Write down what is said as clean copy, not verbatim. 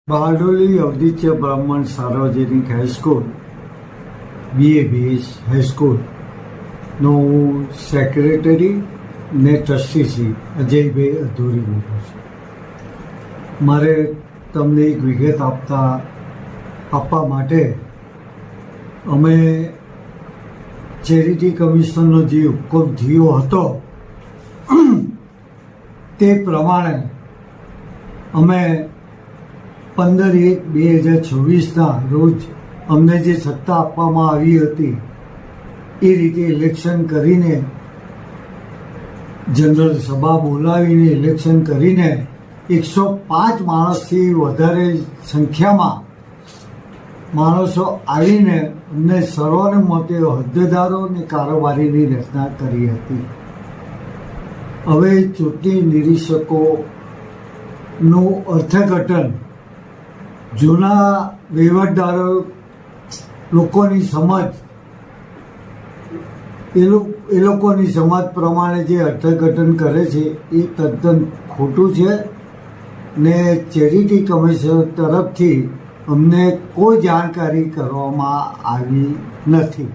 બારડોલી અવધૂત બ્રાહ્મણ સાર્વજનિક high school BABS હાઈસ્કૂલનો હું સેક્રેટરી ને ટ્રસ્ટી શ્રી અજયભાઈ અધૂરી બોલું છું. મારે તમને એક વિગત આપવા માટે અમે ચેરિટી કમિશનનો જે હુકમ થયો હતો તે પ્રમાણે અમે 15/1/2026 રોજ અમને જે સત્તા આપવામાં આવી હતી એ રીતે ઇલેક્શન કરીને જનરલ સભા બોલાવીને ઇલેક્શન કરીને 105 માણસથી વધારે સંખ્યામાં માણસો આવીને અમને સર્વાનુમતે હોદ્દેદારો અને કારોબારીની રચના કરી હતી. હવે ચૂંટણી નિરીક્ષકોનું અર્થઘટન જૂના વહીવટદારો લોકોની સમજ એ લોકોની સમજ પ્રમાણે જે અર્થઘટન કરે છે એ તદ્દન ખોટું છે ને ચેરિટી કમિશન તરફથી અમને કોઈ જાણકારી કરવામાં આવી નથી.